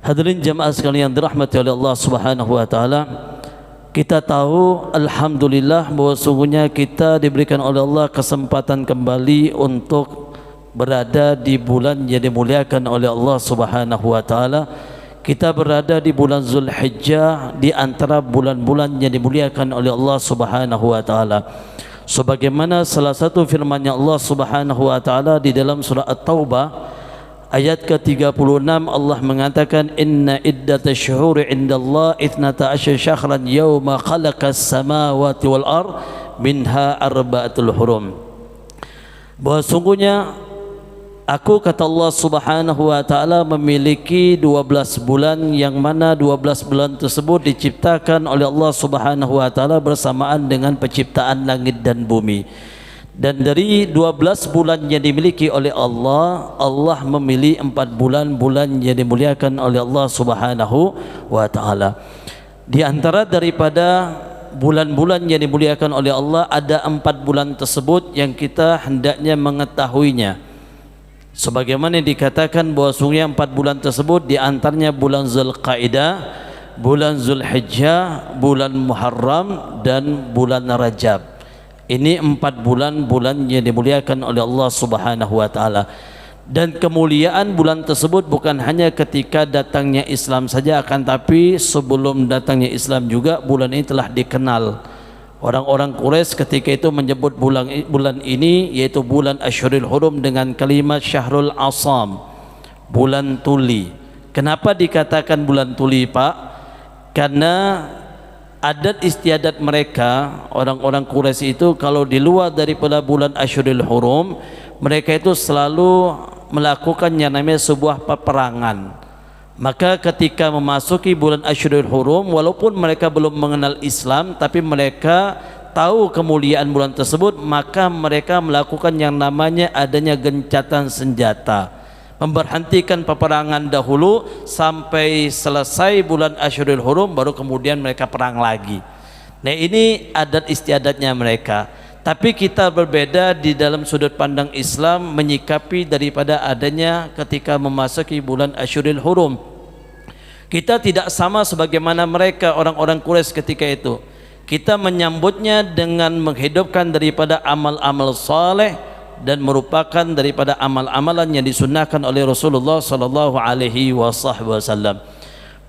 Hadirin jamaah sekalian dirahmati oleh Allah Subhanahu wa taala, kita tahu alhamdulillah bahwa sungguhnya kita diberikan oleh Allah kesempatan kembali untuk berada di bulan yang dimuliakan oleh Allah Subhanahu wa taala. Kita berada di bulan Zulhijjah, di antara bulan-bulan yang dimuliakan oleh Allah Subhanahu wa taala. Sebagaimana salah satu firman-Nya Allah Subhanahu wa taala di dalam surah At-Taubah ayat ke-36, Allah mengatakan inna iddatasy syuhuri indallah 12 syahran yauma khalaqas samawati wal ard minha arba'atul hurum. Bahwa sungguhnya aku, kata Allah Subhanahu wa taala, memiliki 12 bulan yang mana 12 bulan tersebut diciptakan oleh Allah Subhanahu wa taala bersamaan dengan penciptaan langit dan bumi. Dan dari 12 bulan yang dimiliki oleh Allah, Allah memilih 4 bulan yang dimuliakan oleh Allah Subhanahu wa taala. Di antara daripada bulan-bulan yang dimuliakan oleh Allah, ada 4 bulan tersebut yang kita hendaknya mengetahuinya. Sebagaimana dikatakan bahwa sungguhnya 4 bulan tersebut di antaranya bulan Zulqaidah, bulan Zulhijjah, bulan Muharram dan bulan Rajab. Ini 4 bulan yang dimuliakan oleh Allah Subhanahu wa taala. Dan kemuliaan bulan tersebut bukan hanya ketika datangnya Islam saja, akan tapi sebelum datangnya Islam juga bulan ini telah dikenal. Orang-orang Quraisy ketika itu menyebut bulan ini yaitu bulan Asyhurul Hurum dengan kalimat Syahrul Asam, bulan tuli. Kenapa dikatakan bulan tuli, Pak? Karena adat istiadat mereka, orang-orang Quraisy itu kalau di luar daripada bulan Asyhurul Hurum, mereka itu selalu melakukan yang namanya sebuah peperangan. Maka ketika memasuki bulan Asyhurul Hurum, walaupun mereka belum mengenal Islam, tapi mereka tahu kemuliaan bulan tersebut, maka mereka melakukan yang namanya adanya gencatan senjata, memberhentikan peperangan dahulu sampai selesai bulan Asyhurul Hurum, baru kemudian mereka perang lagi. Nah, ini adat istiadatnya mereka. Tapi kita berbeda di dalam sudut pandang Islam menyikapi daripada adanya ketika memasuki bulan Asyhurul Hurum. Kita tidak sama sebagaimana mereka orang-orang Quraisy ketika itu. Kita menyambutnya dengan menghidupkan daripada amal-amal saleh dan merupakan daripada amal-amalan yang disunnahkan oleh Rasulullah sallallahu alaihi wasallam.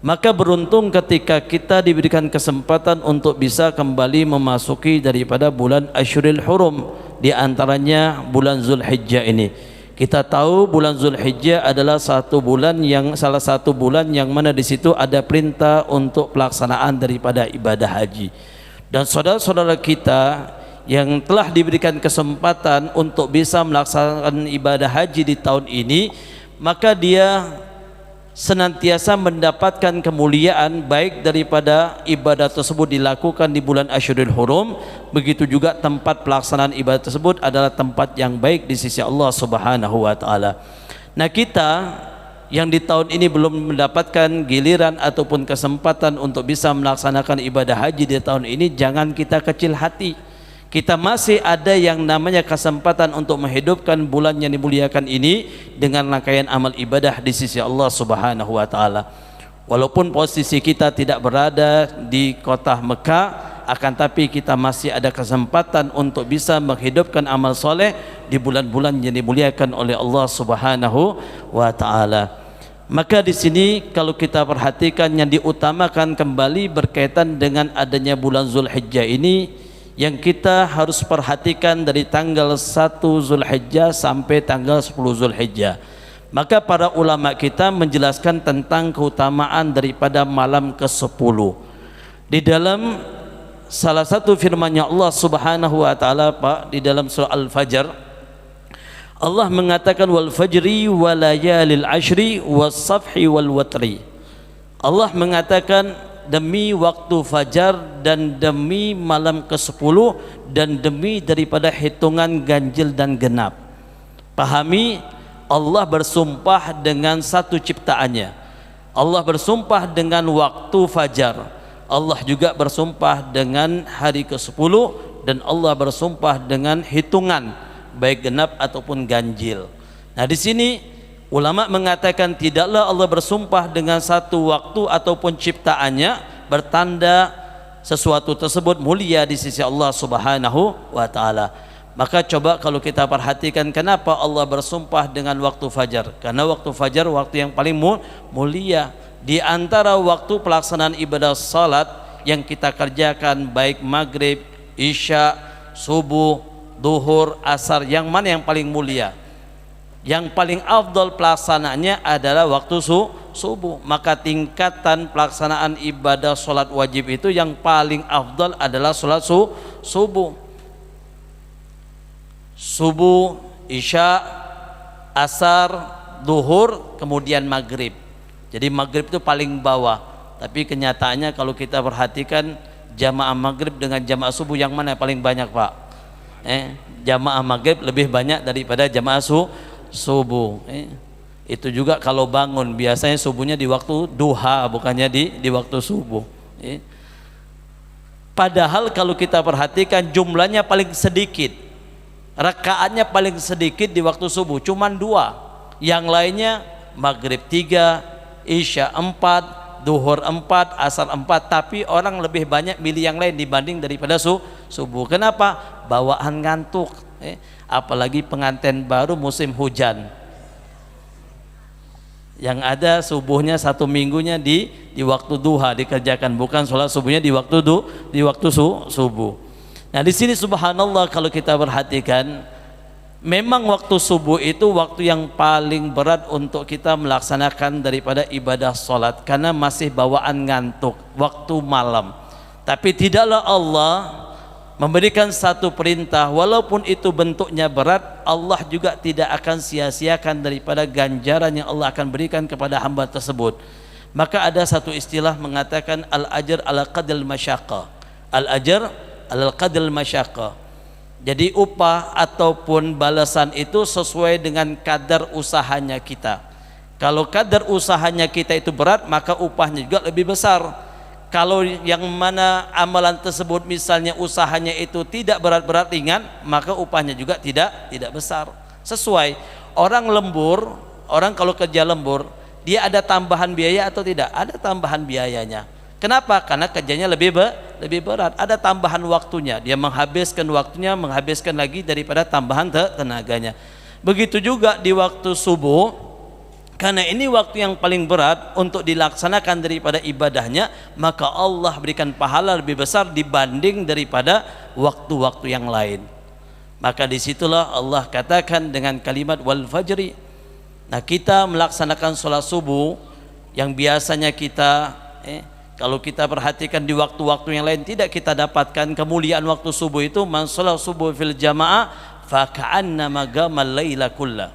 Maka beruntung ketika kita diberikan kesempatan untuk bisa kembali memasuki daripada bulan Asyhurul Hurum, di antaranya bulan Zulhijjah ini. Kita tahu bulan Zulhijjah adalah salah satu bulan yang mana di situ ada perintah untuk pelaksanaan daripada ibadah haji. Dan saudara-saudara kita yang telah diberikan kesempatan untuk bisa melaksanakan ibadah haji di tahun ini, maka dia senantiasa mendapatkan kemuliaan baik daripada ibadah tersebut dilakukan di bulan Asyhurul Hurum, begitu juga tempat pelaksanaan ibadah tersebut adalah tempat yang baik di sisi Allah Subhanahu wa taala. Nah, kita yang di tahun ini belum mendapatkan giliran ataupun kesempatan untuk bisa melaksanakan ibadah haji di tahun ini, jangan kita kecil hati. Kita masih ada yang namanya kesempatan untuk menghidupkan bulan yang dimuliakan ini dengan rangkaian amal ibadah di sisi Allah Subhanahu wa taala. Walaupun posisi kita tidak berada di kota Mekah, akan tapi kita masih ada kesempatan untuk bisa menghidupkan amal soleh di bulan-bulan yang dimuliakan oleh Allah Subhanahu wa taala. Maka di sini kalau kita perhatikan yang diutamakan kembali berkaitan dengan adanya bulan Zulhijjah ini, yang kita harus perhatikan dari tanggal 1 Zulhijjah sampai tanggal 10 Zulhijjah. Maka para ulama kita menjelaskan tentang keutamaan daripada malam ke-10. Di dalam salah satu firman-Nya Allah Subhanahu wa taala, Pak, di dalam surah Al-Fajr, Allah mengatakan wal fajri wa layalil ashri was safhi wal watri. Allah mengatakan demi waktu fajar dan demi malam ke-10 dan demi daripada hitungan ganjil dan genap. Pahami, Allah bersumpah dengan satu ciptaannya. Allah bersumpah dengan waktu fajar. Allah juga bersumpah dengan hari ke-10 dan Allah bersumpah dengan hitungan baik genap ataupun ganjil. Nah, di sini ulama mengatakan tidaklah Allah bersumpah dengan satu waktu ataupun ciptaannya bertanda sesuatu tersebut mulia di sisi Allah Subhanahu wa taala. Maka coba kalau kita perhatikan kenapa Allah bersumpah dengan waktu fajar? Karena waktu fajar waktu yang paling mulia di antara waktu pelaksanaan ibadah salat yang kita kerjakan, baik maghrib, isya, subuh, duhur, asar, yang mana yang paling mulia? Yang paling afdal pelaksanaannya adalah waktu subuh. Maka tingkatan pelaksanaan ibadah salat wajib itu yang paling afdal adalah salat subuh. Subuh, isya, asar, duhur, kemudian maghrib. Jadi maghrib itu paling bawah. Tapi kenyataannya kalau kita perhatikan jamaah maghrib dengan jamaah subuh yang mana yang paling banyak, Pak? Jamaah maghrib lebih banyak daripada jamaah subuh. Itu juga kalau bangun biasanya subuhnya di waktu duha, bukannya di waktu subuh. Padahal kalau kita perhatikan jumlahnya paling sedikit, rakaatnya paling sedikit di waktu subuh cuman 2, yang lainnya maghrib 3, isya 4, duhur 4, asar 4. Tapi orang lebih banyak milih yang lain dibanding daripada subuh. Kenapa? Bawaan ngantuk. Apalagi pengantin baru musim hujan, yang ada subuhnya 1 minggunya di waktu duha dikerjakan, bukan sholat subuhnya di waktu subuh. Nah di sini subhanallah kalau kita perhatikan, memang waktu subuh itu waktu yang paling berat untuk kita melaksanakan daripada ibadah sholat, karena masih bawaan ngantuk, waktu malam. Tapi tidaklah Allah memberikan satu perintah, walaupun itu bentuknya berat, Allah juga tidak akan sia-siakan daripada ganjaran yang Allah akan berikan kepada hamba tersebut. Maka ada satu istilah mengatakan al-ajr ala qadril masyaqah. Al-ajr ala qadril masyaqah. Jadi upah ataupun balasan itu sesuai dengan kadar usahanya kita. Kalau kadar usahanya kita itu berat, maka upahnya juga lebih besar. Kalau yang mana amalan tersebut misalnya usahanya itu tidak berat-berat ringan, maka upahnya juga tidak besar. Sesuai. Orang lembur, orang kalau kerja lembur, dia ada tambahan biaya atau tidak? Ada tambahan biayanya. Kenapa? Karena kerjanya lebih berat. Ada tambahan waktunya, dia menghabiskan waktunya, menghabiskan lagi daripada tambahan tenaganya. Begitu juga di waktu subuh, karena ini waktu yang paling berat untuk dilaksanakan daripada ibadahnya, maka Allah berikan pahala lebih besar dibanding daripada waktu-waktu yang lain. Maka disitulah Allah katakan dengan kalimat wal fajri. Nah kita melaksanakan sholat subuh yang biasanya kita kalau kita perhatikan di waktu-waktu yang lain tidak kita dapatkan kemuliaan waktu subuh itu. Man sholat subuh fil jamaah fa ka'annama gamal laila kullah.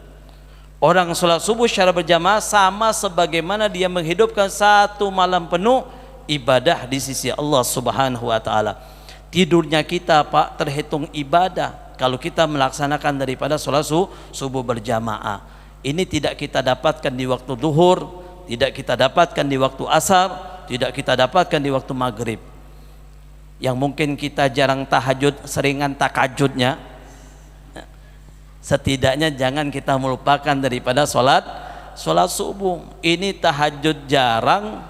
Orang sholat subuh secara berjamaah sama sebagaimana dia menghidupkan satu malam penuh ibadah di sisi Allah Subhanahu wa taala. Tidurnya kita, Pak, terhitung ibadah kalau kita melaksanakan daripada sholat subuh berjamaah. Ini tidak kita dapatkan di waktu duhur, tidak kita dapatkan di waktu asar, tidak kita dapatkan di waktu maghrib. Yang mungkin kita jarang tahajud, seringan takajudnya, setidaknya jangan kita melupakan daripada sholat subuh. Ini tahajud jarang,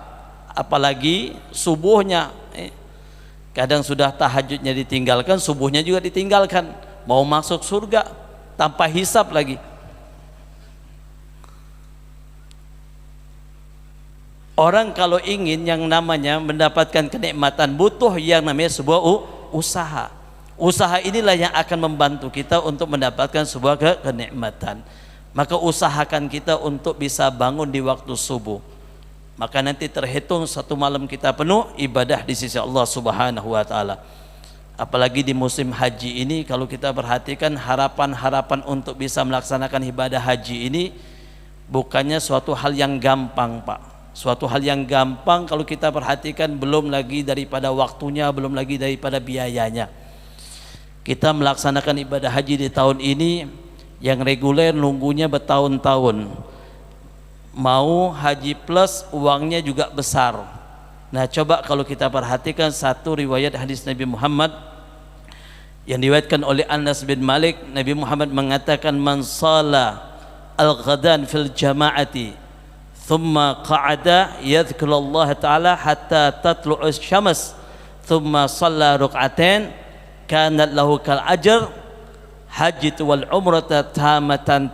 apalagi subuhnya. Kadang sudah tahajudnya ditinggalkan, subuhnya juga ditinggalkan, mau masuk surga tanpa hisab lagi. Orang kalau ingin yang namanya mendapatkan kenikmatan, butuh yang namanya sebuah usaha. Usaha inilah yang akan membantu kita untuk mendapatkan sebuah kenikmatan. Maka usahakan kita untuk bisa bangun di waktu subuh. Maka nanti terhitung satu malam kita penuh ibadah di sisi Allah Subhanahu wa taala. Apalagi di musim haji ini, kalau kita perhatikan harapan-harapan untuk bisa melaksanakan ibadah haji ini bukannya suatu hal yang gampang, Pak. Suatu hal yang gampang kalau kita perhatikan, belum lagi daripada waktunya, belum lagi daripada biayanya. Kita melaksanakan ibadah haji di tahun ini yang reguler nunggunya bertahun-tahun. Mau haji plus uangnya juga besar. Nah coba kalau kita perhatikan satu riwayat hadis Nabi Muhammad yang diriwayatkan oleh Anas bin Malik, Nabi Muhammad mengatakan man shala al-ghadan fil jama'ati thumma qa'ada yadhkuru Allah ta'ala hatta tatlu'u syams thumma shalla rak'atain kanat lahu kal ajr hajjat wal umrata tamatan.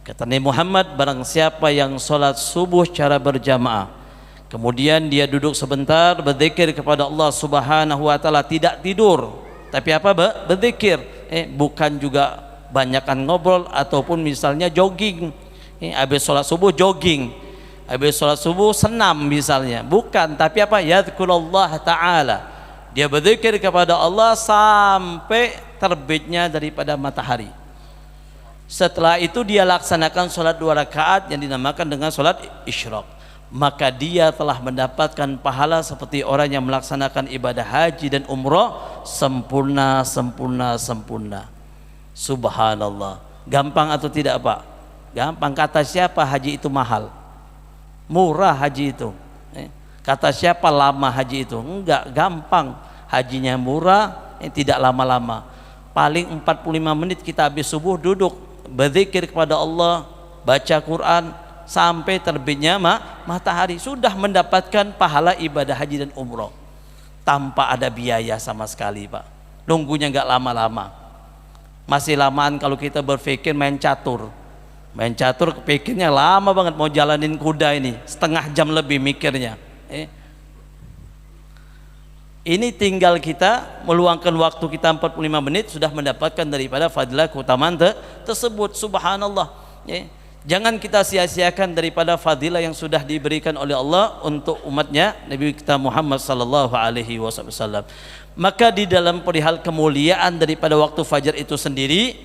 Kata Nabi Muhammad, barang siapa yang sholat subuh secara berjamaah kemudian dia duduk sebentar berzikir kepada Allah Subhanahu wa taala, tidak tidur tapi apa? Berzikir, bukan juga banyakan ngobrol ataupun misalnya jogging. Habis sholat subuh jogging, habis sholat subuh senam misalnya, bukan, tapi apa? Yadhkurullah ta'ala, dia berzikir kepada Allah sampai terbitnya daripada matahari. Setelah itu dia laksanakan sholat 2 rakaat yang dinamakan dengan sholat isyraq, maka dia telah mendapatkan pahala seperti orang yang melaksanakan ibadah haji dan umrah sempurna. Subhanallah. Gampang atau tidak Pak? Gampang. Kata siapa haji itu mahal? Murah haji itu. Kata siapa lama haji itu? Enggak, gampang. Hajinya murah, tidak lama-lama. Paling 45 menit kita habis subuh duduk berzikir kepada Allah, baca Quran sampai terbitnya matahari, sudah mendapatkan pahala ibadah haji dan umroh tanpa ada biaya sama sekali Pak. Nunggunya enggak lama-lama. Masih lamaan kalau kita berpikir main catur kepikirnya lama banget, mau jalanin kuda ini setengah jam lebih mikirnya. Ini tinggal kita meluangkan waktu kita 45 menit sudah mendapatkan daripada fadilah keutamaan tersebut. Subhanallah. Jangan kita sia-siakan daripada fadilah yang sudah diberikan oleh Allah untuk umatnya Nabi kita Muhammad sallallahu alaihi wasallam. Maka di dalam perihal kemuliaan daripada waktu fajar itu sendiri,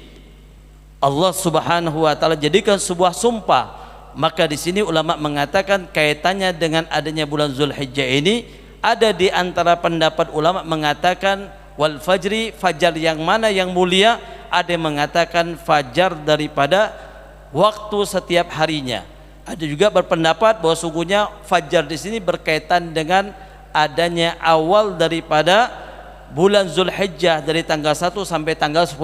Allah Subhanahu wa taala jadikan sebuah sumpah. Maka di sini ulama mengatakan kaitannya dengan adanya bulan Zulhijjah ini, ada di antara pendapat ulama mengatakan wal fajri, fajar yang mana yang mulia, ada yang mengatakan fajar daripada waktu setiap harinya. Ada juga berpendapat bahwa sungguhnya fajar di sini berkaitan dengan adanya awal daripada bulan Zulhijjah dari tanggal 1 sampai tanggal 10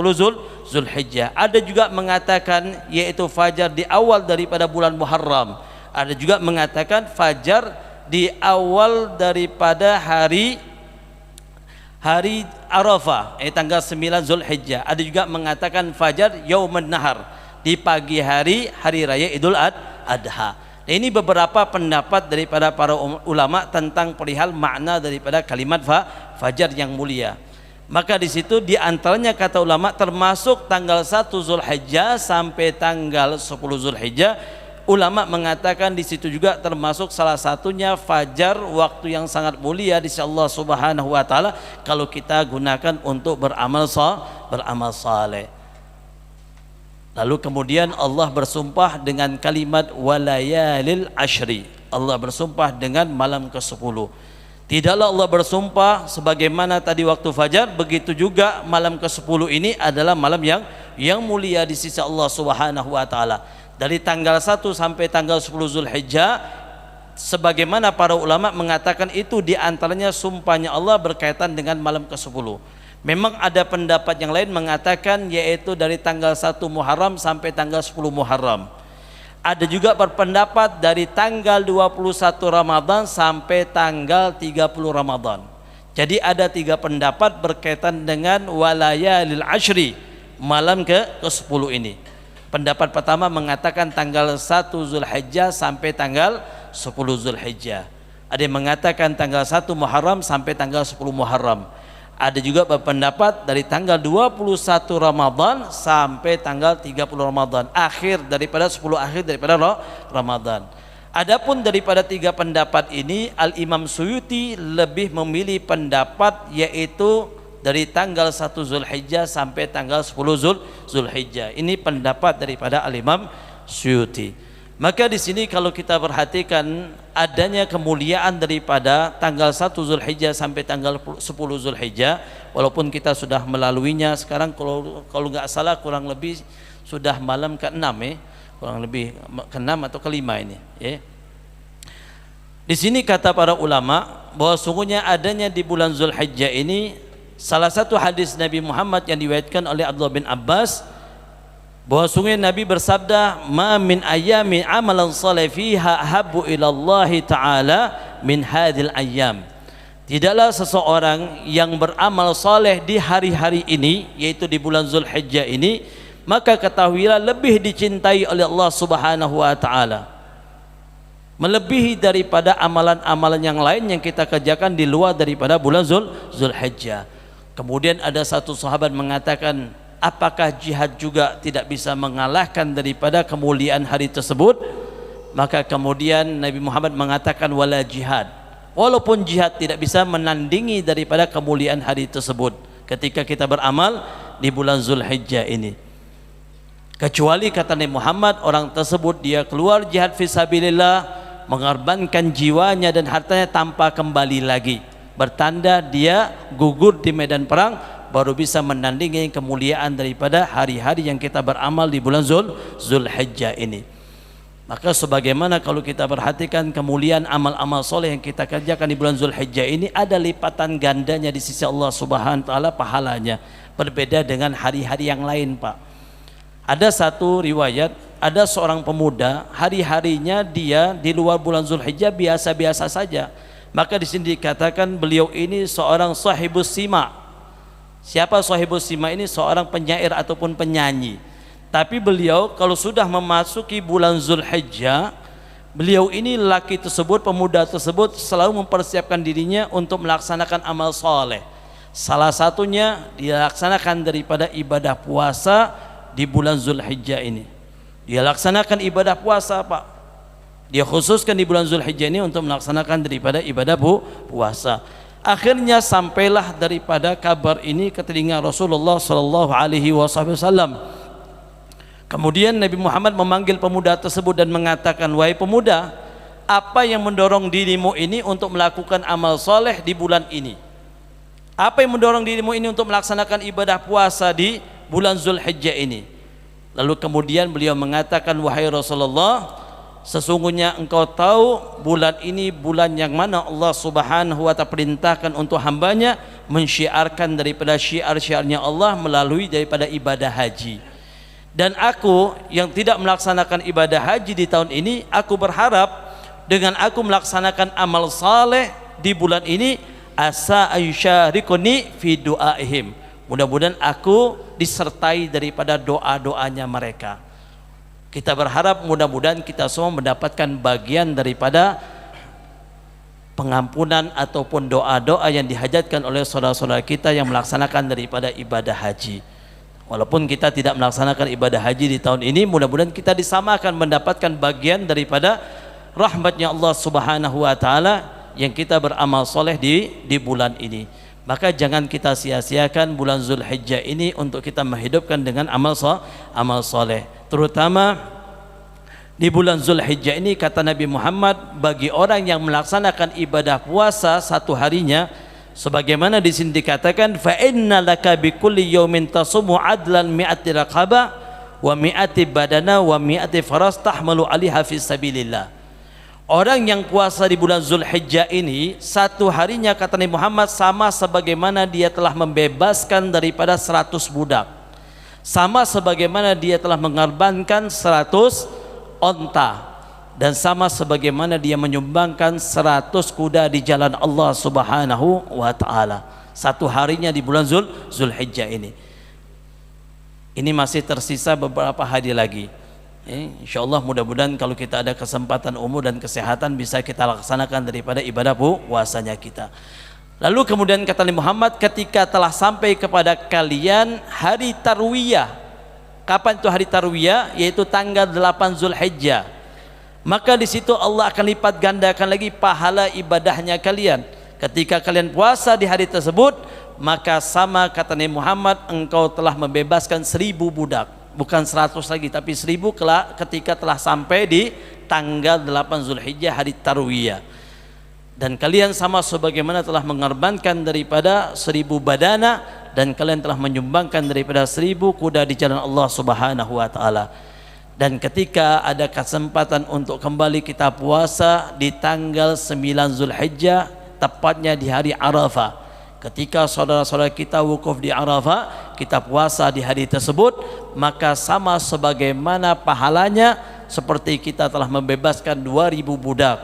Zulhijjah. Ada juga mengatakan yaitu fajar di awal daripada bulan Muharram. Ada juga mengatakan fajar di awal daripada hari Arafah, tanggal 9 Zulhijjah. Ada juga mengatakan fajar Yaumun Nahar, di pagi hari raya Idul Adha. Ini beberapa pendapat daripada para ulama tentang perihal makna daripada kalimat fajar yang mulia. Maka di situ di antaranya kata ulama termasuk tanggal 1 Zulhijjah sampai tanggal 10 Zulhijjah. Ulama mengatakan di situ juga termasuk salah satunya fajar, waktu yang sangat mulia di sisi Allah Subhanahu wa taala kalau kita gunakan untuk beramal saleh. Lalu kemudian Allah bersumpah dengan kalimat walayalil ashri. Allah bersumpah dengan malam ke-10. Tidaklah Allah bersumpah sebagaimana tadi waktu fajar, begitu juga malam ke-10 ini adalah malam yang mulia di sisi Allah Subhanahu wa taala. Dari tanggal 1 sampai tanggal 10 Zulhijjah, sebagaimana para ulama mengatakan itu di antaranya sumpahnya Allah berkaitan dengan malam ke-10. Memang ada pendapat yang lain mengatakan yaitu dari tanggal 1 Muharram sampai tanggal 10 Muharram. Ada juga berpendapat dari tanggal 21 Ramadan sampai tanggal 30 Ramadan. Jadi ada 3 pendapat berkaitan dengan walayalil ashri, malam ke-10 ini. Pendapat pertama mengatakan tanggal 1 Zulhijjah sampai tanggal 10 Zulhijjah. Ada yang mengatakan tanggal 1 Muharram sampai tanggal 10 Muharram. Ada juga berpendapat dari tanggal 21 Ramadan sampai tanggal 30 Ramadan, akhir daripada 10 akhir daripada Ramadan. Adapun daripada 3 pendapat ini, Al-Imam Suyuti lebih memilih pendapat yaitu dari tanggal 1 Zulhijjah sampai tanggal 10 Zulhijjah. Ini pendapat daripada Al-Imam Suyuti. Maka di sini kalau kita perhatikan adanya kemuliaan daripada tanggal 1 Zulhijjah sampai tanggal 10 Zulhijjah, walaupun kita sudah melaluinya sekarang, kalau nggak salah kurang lebih sudah malam ke-6 kurang lebih ke-6 atau ke-5 ini Di sini kata para ulama bahwa sungguhnya adanya di bulan Zulhijjah ini salah satu hadis Nabi Muhammad yang diriwayatkan oleh Abdullah bin Abbas, bahwa sungguh Nabi bersabda, ma min ayyamin amalan salih fiha habbu ila Allah taala min hadhil ayyam. Tidaklah seseorang yang beramal saleh di hari-hari ini, yaitu di bulan Zulhijjah ini, maka ketahuilah lebih dicintai oleh Allah Subhanahu wa taala, melebihi daripada amalan-amalan yang lain yang kita kerjakan di luar daripada bulan Zulhijjah. Kemudian ada satu sahabat mengatakan, apakah jihad juga tidak bisa mengalahkan daripada kemuliaan hari tersebut? Maka kemudian Nabi Muhammad mengatakan, wala jihad, walaupun jihad tidak bisa menandingi daripada kemuliaan hari tersebut ketika kita beramal di bulan Zulhijjah ini. Kecuali kata Nabi Muhammad, orang tersebut dia keluar jihad fisabilillah, mengorbankan jiwanya dan hartanya tanpa kembali lagi, bertanda dia gugur di medan perang, baru bisa menandingi kemuliaan daripada hari-hari yang kita beramal di bulan Zulhijjah ini. Maka sebagaimana kalau kita perhatikan kemuliaan amal-amal soleh yang kita kerjakan di bulan Zulhijjah ini, ada lipatan gandanya di sisi Allah Subhanahu wa taala pahalanya, berbeda dengan hari-hari yang lain, Pak. Ada satu riwayat, ada seorang pemuda hari-harinya dia di luar bulan Zulhijjah biasa-biasa saja. Maka di sini dikatakan beliau ini seorang sahibus sima. Siapa sahibus sima ini? Seorang penyair ataupun penyanyi. Tapi beliau kalau sudah memasuki bulan Zulhijjah, beliau ini laki tersebut, pemuda tersebut selalu mempersiapkan dirinya untuk melaksanakan amal soleh. Salah satunya dilaksanakan daripada ibadah puasa di bulan Zulhijjah ini. Dia laksanakan ibadah puasa, Pak. Dia khususkan di bulan Zulhijjah ini untuk melaksanakan daripada ibadah puasa. Akhirnya sampailah daripada kabar ini ke telinga Rasulullah sallallahu alaihi wasallam. Kemudian Nabi Muhammad memanggil pemuda tersebut dan mengatakan, wahai pemuda, apa yang mendorong dirimu ini untuk melakukan amal soleh di bulan ini? Apa yang mendorong dirimu ini untuk melaksanakan ibadah puasa di bulan Zulhijjah ini? Lalu kemudian beliau mengatakan, wahai Rasulullah, sesungguhnya engkau tahu bulan ini bulan yang mana Allah Subhanahu wa ta'ala perintahkan untuk hambanya mensyiarkan daripada syiar-syiarnya Allah melalui daripada ibadah haji. Dan aku yang tidak melaksanakan ibadah haji di tahun ini, aku berharap dengan aku melaksanakan amal saleh di bulan ini, asa ayyusharikuni fi du'aihim, mudah-mudahan aku disertai daripada doa-doanya mereka. Kita berharap mudah-mudahan kita semua mendapatkan bagian daripada pengampunan ataupun doa-doa yang dihajatkan oleh saudara-saudara kita yang melaksanakan daripada ibadah haji. Walaupun kita tidak melaksanakan ibadah haji di tahun ini, mudah-mudahan kita disamakan mendapatkan bagian daripada rahmatnya Allah Subhanahu wa ta'ala yang kita beramal soleh di bulan ini. Maka jangan kita sia-siakan bulan Zulhijjah ini untuk kita menghidupkan dengan amal soleh. Terutama di bulan Zulhijjah ini, kata Nabi Muhammad, bagi orang yang melaksanakan ibadah puasa satu harinya, sebagaimana di sini dikatakan, fa inna laka bi kulli yaumin tasumu adlan mi'ati raqabah wa mi'ati badana wa mi'ati faras tahmalu 'alaiha fi sabilillah. Orang yang puasa di bulan Zulhijjah ini satu harinya, kata Nabi Muhammad, sama sebagaimana dia telah membebaskan daripada 100 budak, sama sebagaimana dia telah mengorbankan 100 onta, dan sama sebagaimana dia menyumbangkan 100 kuda di jalan Allah Subhanahu wa ta'ala satu harinya di bulan Zulhijjah ini. Ini masih tersisa beberapa hari lagi. InsyaAllah mudah-mudahan kalau kita ada kesempatan umur dan kesehatan bisa kita laksanakan daripada ibadah puasanya kita. Lalu kemudian kata Nabi Muhammad, ketika telah sampai kepada kalian hari Tarwiyah. Kapan itu hari Tarwiyah? Yaitu tanggal 8 Zulhijjah. Maka di situ Allah akan lipat gandakan lagi pahala ibadahnya kalian. Ketika kalian puasa di hari tersebut, maka sama kata Nabi Muhammad, engkau telah membebaskan 1000 budak, bukan 100 lagi, tapi 1000 ketika telah sampai di tanggal 8 Zulhijjah hari Tarwiyah. Dan kalian sama sebagaimana telah mengorbankan daripada 1000 badana, dan kalian telah menyumbangkan daripada 1000 kuda di jalan Allah Subhanahu wa ta'ala. Dan ketika ada kesempatan untuk kembali kita puasa di tanggal 9 Zulhijjah, tepatnya di hari Arafah, Ketika saudara-saudara kita wukuf di Arafah, kita puasa di hari tersebut, maka sama sebagaimana pahalanya seperti kita telah membebaskan 2000 budak,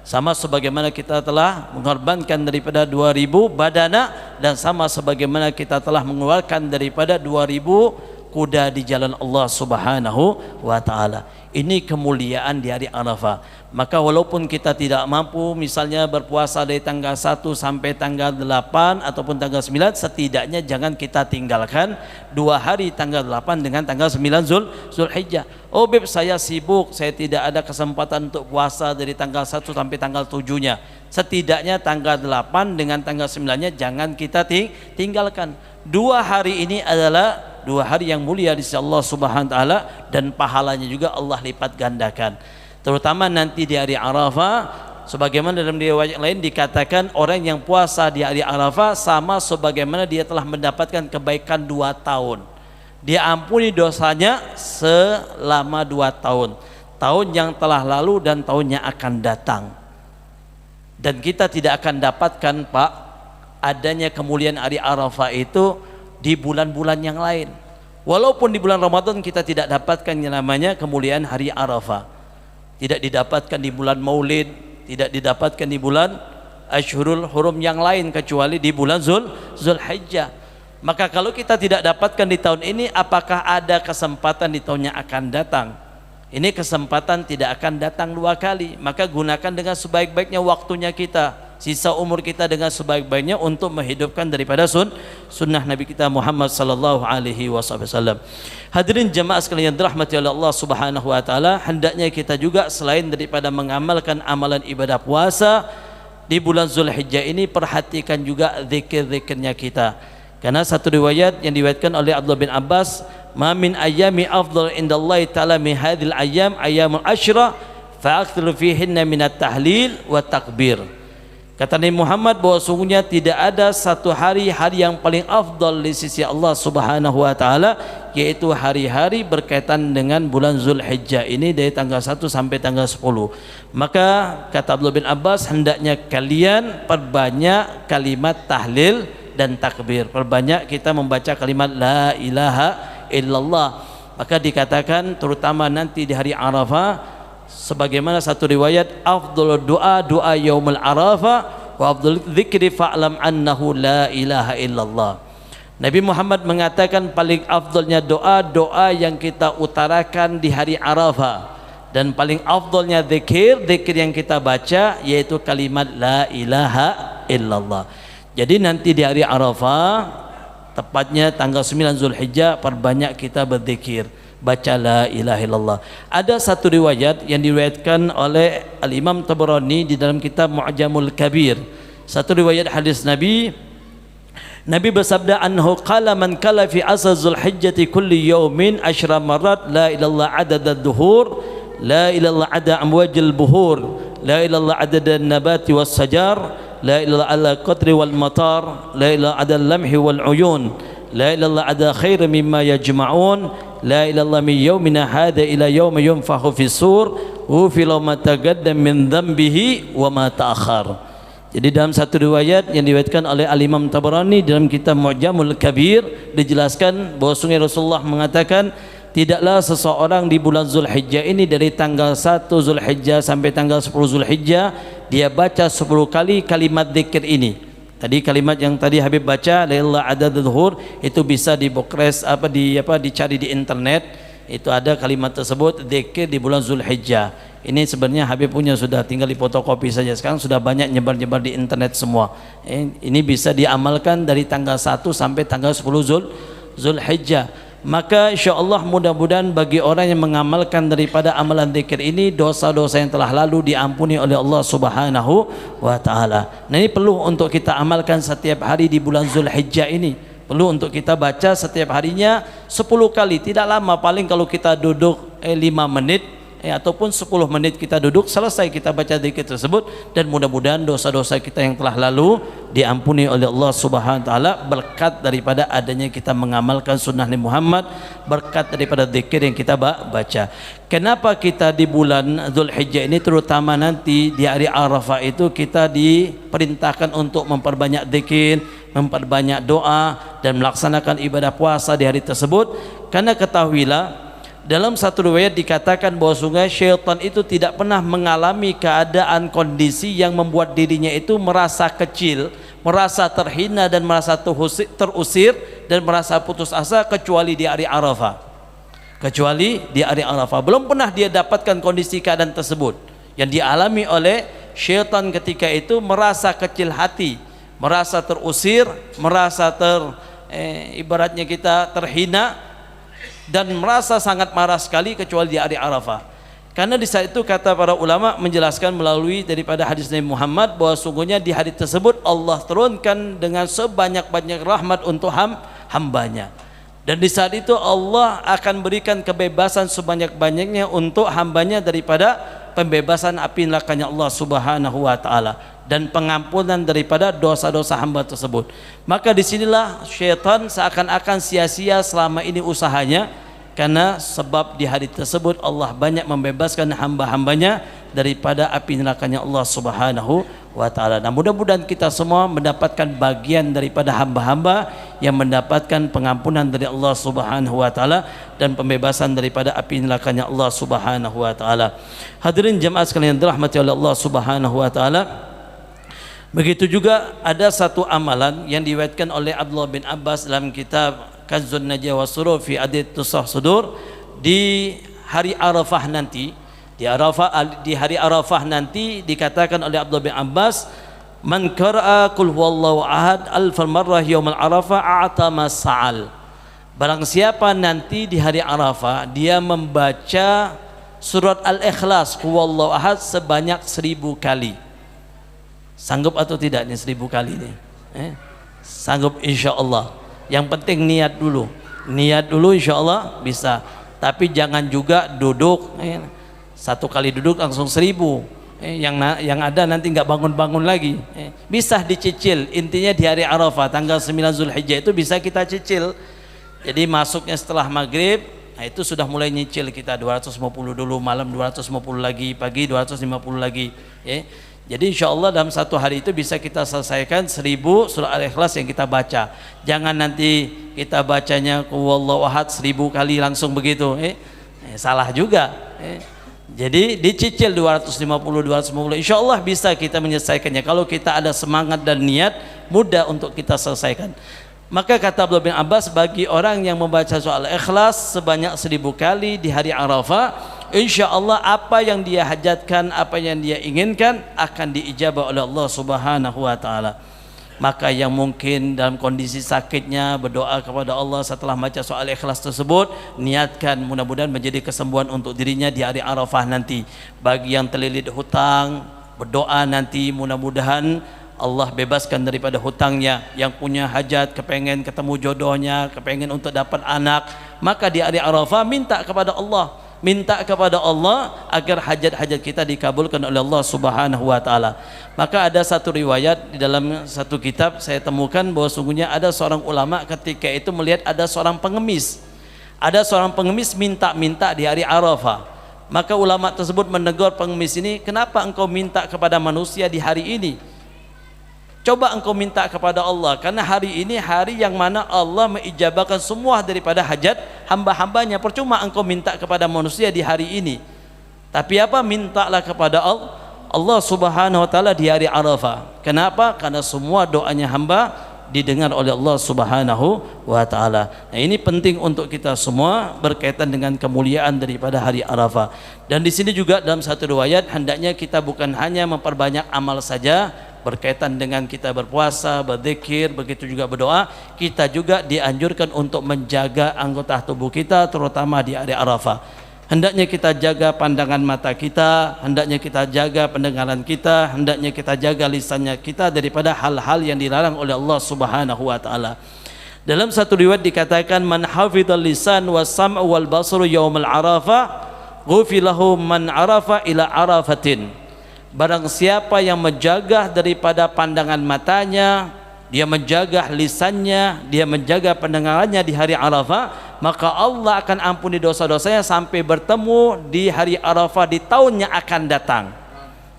sama sebagaimana kita telah mengorbankan daripada 2000 badana, dan sama sebagaimana kita telah mengeluarkan daripada 2000 kuda di jalan Allah Subhanahu wa taala. Ini kemuliaan di hari Arafah. Maka walaupun kita tidak mampu misalnya berpuasa dari tanggal 1 sampai tanggal 8 ataupun tanggal 9, setidaknya jangan kita tinggalkan 2 hari tanggal 8 dengan tanggal 9 Zulhijjah. Oh Beb, saya sibuk, saya tidak ada kesempatan untuk puasa dari tanggal 1 sampai tanggal 7-nya. Setidaknya tanggal 8 dengan tanggal 9-nya jangan kita tinggalkan. 2 hari ini adalah 2 hari yang mulia di sisi Allah Subhanahu wa taala, dan pahalanya juga Allah lipat gandakan. Terutama nanti di hari Arafah, sebagaimana dalam riwayat lain dikatakan orang yang puasa di hari Arafah sama sebagaimana dia telah mendapatkan kebaikan 2 tahun. Dia ampuni dosanya selama 2 tahun. Tahun yang telah lalu dan tahun yang akan datang. Dan kita tidak akan dapatkan, Pak, adanya kemuliaan hari Arafah itu di bulan-bulan yang lain. Walaupun di bulan Ramadan kita tidak dapatkan yang namanya kemuliaan hari Arafah, tidak didapatkan di bulan Maulid, tidak didapatkan di bulan Ashhurul Hurum yang lain kecuali di bulan Zulhijjah. Maka kalau kita tidak dapatkan di tahun ini, apakah ada kesempatan di tahun yang akan datang? Ini kesempatan tidak akan datang 2 kali. Maka gunakan dengan sebaik-baiknya waktunya kita, sisa umur kita dengan sebaik-baiknya untuk menghidupkan daripada sunnah Nabi kita Muhammad sallallahu alaihi wasallam. Hadirin jemaah sekalian dirahmati oleh Allah Subhanahu wa taala, hendaknya kita juga selain daripada mengamalkan amalan ibadah puasa di bulan Zulhijjah ini, perhatikan juga zikir-zikirnya kita. Karena satu riwayat yang diriwayatkan oleh Abdullah bin Abbas, "Ma min ayyami afdal indallahi ta'ala min hadhil ayyam ayyamul ashra fa'akthiru fihinna minat tahlil wa takbir." Kata Nabi Muhammad bahwa sungguhnya tidak ada satu hari yang paling afdal di sisi Allah Subhanahu wa taala, yaitu hari-hari berkaitan dengan bulan Zulhijjah ini dari tanggal 1 sampai tanggal 10. Maka kata Abdullah bin Abbas, hendaknya kalian perbanyak kalimat tahlil dan takbir. Perbanyak kita membaca kalimat la ilaha illallah. Maka dikatakan terutama nanti di hari Arafah, sebagaimana satu riwayat, afdhalul doa yaumul arafah wa afdhalul dzikri fa'lam annahu la ilaha illallah. Nabi Muhammad mengatakan paling afdalnya doa yang kita utarakan di hari Arafah, dan paling afdalnya zikir yang kita baca yaitu kalimat la ilaha illallah. Jadi nanti di hari Arafah, tepatnya tanggal 9 Zulhijjah, perbanyak kita berzikir, baca la ilaha illallah. Ada satu riwayat yang diriwayatkan oleh Al-Imam Tabrani di dalam kitab Mu'jamul Kabir. Satu riwayat hadis Nabi bersabda, anhu qala man kala fi asal Zulhijjati kulli yawmin 10 marat la ilallah adad ad-duhur, la ilallah ada amwajil buhur, la ilallah adad an-nabati was-sajar, la ilallah ala qatri wal matar, la ilallah ada al-lamhi wal uyun, la ilallah ada khair mimma yajma'un, la ilallah min yawmina hadha ila yawma yunfahu fi sur ghufira ma taqaddam min dhanbihi wa ma ta'akhkhar. Jadi dalam satu riwayat yang diriwayatkan oleh Al-Imam Tabrani dalam kitab Mu'jamul Kabir dijelaskan bahwa Rasulullah mengatakan, tidaklah seseorang di bulan Zulhijjah ini dari tanggal 1 Zulhijjah sampai tanggal 10 Zulhijjah dia baca 10 kali kalimat zikir ini. Tadi kalimat yang tadi Habib baca, la ilaha adad-dhuhur, itu bisa dicari di internet. Itu ada kalimat tersebut zikir di bulan Zulhijjah. Ini sebenarnya Habib punya, sudah tinggal difotokopi saja. Sekarang sudah banyak nyebar-nyebar di internet semua. Ini bisa diamalkan dari tanggal 1 sampai tanggal 10 Zulhijjah. Maka insyaallah mudah-mudahan bagi orang yang mengamalkan daripada amalan zikir ini, dosa-dosa yang telah lalu diampuni oleh Allah Subhanahu wa taala. Nah, ini perlu untuk kita amalkan setiap hari di bulan Zulhijjah ini. Perlu untuk kita baca setiap harinya 10 kali, tidak lama, paling kalau kita duduk 5 menit ataupun 10 menit kita duduk, selesai kita baca zikir tersebut, dan mudah-mudahan dosa-dosa kita yang telah lalu diampuni oleh Allah Subhanahu wa taala berkat daripada adanya kita mengamalkan sunnah Nabi Muhammad, berkat daripada zikir yang kita baca. Kenapa kita di bulan Zulhijjah ini, terutama nanti di hari Arafah itu, kita diperintahkan untuk memperbanyak zikir, memperbanyak doa dan melaksanakan ibadah puasa di hari tersebut. Karena ketahuilah dalam satu riwayat dikatakan bahwa sungguh syaitan itu tidak pernah mengalami keadaan kondisi yang membuat dirinya itu merasa kecil, merasa terhina dan merasa terusir dan merasa putus asa kecuali di hari Arafah. Kecuali di hari Arafah belum pernah dia dapatkan kondisi keadaan tersebut yang dialami oleh syaitan ketika itu, merasa kecil hati, merasa terusir, merasa ibaratnya kita terhina dan merasa sangat marah sekali kecuali di hari Arafah. Karena di saat itu kata para ulama menjelaskan melalui daripada hadis Nabi Muhammad bahwa sungguhnya di hari tersebut Allah turunkan dengan sebanyak-banyak rahmat untuk hambanya. Dan di saat itu Allah akan berikan kebebasan sebanyak-banyaknya untuk hambanya daripada pembebasan api nerakanya Allah Subhanahu wa ta'ala dan pengampunan daripada dosa-dosa hamba tersebut. Maka disinilah syaitan seakan-akan sia-sia selama ini usahanya, karena sebab di hari tersebut Allah banyak membebaskan hamba-hambanya daripada api nerakanya Allah Subhanahu wa ta'ala. Nah, mudah-mudahan kita semua mendapatkan bagian daripada hamba-hamba yang mendapatkan pengampunan dari Allah Subhanahu wa ta'ala dan pembebasan daripada api nerakanya Allah Subhanahu wa ta'ala. Hadirin jemaah sekalian dirahmati oleh Allah Subhanahu wa ta'ala, begitu juga ada satu amalan yang diriwayatkan oleh Abdullah bin Abbas dalam kitab Kanzun Najwa Surur fi Adid Tusah Sudur. Di hari Arafah nanti, di hari Arafah nanti dikatakan oleh Abdullah bin Abbas, man qara'a qul huwallahu ahad alfal marrah yaumul arafah a'tama sa'al. Barang siapa nanti di hari Arafah dia membaca surat Al-Ikhlas huwallahu ahad sebanyak 1000 kali. Sanggup atau tidak nih 1000 kali ini? Sanggup insyaallah. Yang penting niat dulu. Niat dulu insyaallah bisa. Tapi jangan juga duduk satu kali duduk langsung 1000, yang ada nanti nggak bangun-bangun lagi. Bisa dicicil, intinya di hari Arafah tanggal 9 Zulhijjah itu bisa kita cicil. Jadi masuknya setelah maghrib, nah itu sudah mulai nyicil kita 250 dulu, malam 250 lagi, pagi 250 lagi. Jadi insya Allah dalam satu hari itu bisa kita selesaikan 1000 surah Al-Ikhlas yang kita baca. Jangan nanti kita bacanya wallahu ahad 1000 kali langsung begitu, salah juga. Jadi dicicil 250 insya Allah bisa kita menyelesaikannya. Kalau kita ada semangat dan niat, mudah untuk kita selesaikan. Maka kata Abdullah bin Abbas, bagi orang yang membaca surah Al-Ikhlas sebanyak 1000 kali di hari Arafah, insya Allah apa yang dia hajatkan, apa yang dia inginkan akan diijabah oleh Allah Subhanahu wa ta'ala. Maka yang mungkin dalam kondisi sakitnya berdoa kepada Allah setelah baca surah Al-Ikhlas tersebut, niatkan mudah-mudahan menjadi kesembuhan untuk dirinya di hari Arafah nanti. Bagi yang terlilit hutang, berdoa nanti mudah-mudahan Allah bebaskan daripada hutangnya. Yang punya hajat, kepengen ketemu jodohnya, kepengen untuk dapat anak, maka di hari Arafah minta kepada Allah, agar hajat-hajat kita dikabulkan oleh Allah Subhanahu wa ta'ala. Maka ada satu riwayat di dalam satu kitab saya temukan bahwa sungguhnya ada seorang ulama ketika itu melihat ada seorang pengemis, minta-minta di hari Arafah. Maka ulama tersebut menegur pengemis ini, kenapa engkau minta kepada manusia di hari ini? Coba engkau minta kepada Allah, karena hari ini hari yang mana Allah mengijabahkan semua daripada hajat hamba-hambanya. Percuma engkau minta kepada manusia di hari ini, tapi apa, mintalah kepada Allah Subhanahu wa ta'ala di hari Arafah. Kenapa? Karena semua doanya hamba didengar oleh Allah Subhanahu wa ta'ala. Nah, ini penting untuk kita semua berkaitan dengan kemuliaan daripada hari Arafah. Dan di sini juga dalam satu riwayat, hendaknya kita bukan hanya memperbanyak amal saja berkaitan dengan kita berpuasa, berzikir, begitu juga berdoa, kita juga dianjurkan untuk menjaga anggota tubuh kita terutama di hari Arafah. Hendaknya kita jaga pandangan mata kita, hendaknya kita jaga pendengaran kita, hendaknya kita jaga lisannya kita daripada hal-hal yang dilarang oleh Allah Subhanahu wa ta'ala. Dalam satu riwayat dikatakan, man hafidhal lisan was sam'u wal basru yaumal arafah ghufilahu man arafa ila arafatin. Barang siapa yang menjaga daripada pandangan matanya, dia menjaga lisannya, dia menjaga pendengarannya di hari Arafah, maka Allah akan ampuni dosa-dosanya sampai bertemu di hari Arafah di tahun yang akan datang.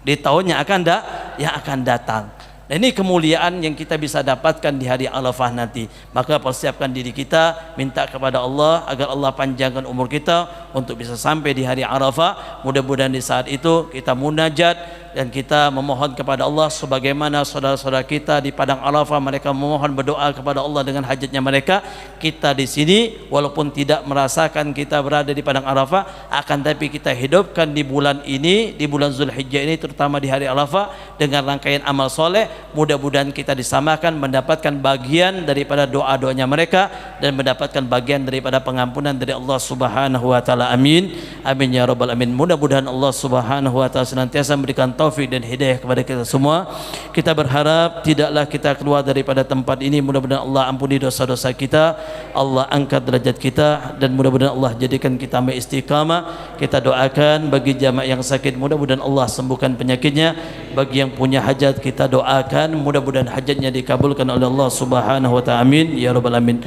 Di tahun yang akan datang. Dan ini kemuliaan yang kita bisa dapatkan di hari Arafah nanti. Maka persiapkan diri kita, minta kepada Allah agar Allah panjangkan umur kita untuk bisa sampai di hari Arafah. Mudah-mudahan di saat itu kita munajat dan kita memohon kepada Allah sebagaimana saudara-saudara kita di padang Arafah mereka memohon berdoa kepada Allah dengan hajatnya mereka. Kita di sini walaupun tidak merasakan kita berada di padang Arafah, akan tapi kita hidupkan di bulan ini, di bulan Zulhijjah ini, terutama di hari Arafah dengan rangkaian amal soleh. Mudah-mudahan kita disamakan mendapatkan bagian daripada doa-doanya mereka dan mendapatkan bagian daripada pengampunan dari Allah Subhanahu wa taala. Amin. Amin ya rabbal alamin. Mudah-mudahan Allah Subhanahu wa taala senantiasa memberikan taufik dan hidayah kepada kita semua. Kita berharap tidaklah kita keluar daripada tempat ini, mudah-mudahan Allah ampuni dosa-dosa kita, Allah angkat derajat kita, dan mudah-mudahan Allah jadikan kita istiqamah. Kita doakan bagi jamaah yang sakit, mudah-mudahan Allah sembuhkan penyakitnya. Bagi yang punya hajat kita doakan, mudah-mudahan hajatnya dikabulkan oleh Allah Subhanahu wa taala. Amin ya rabbal alamin.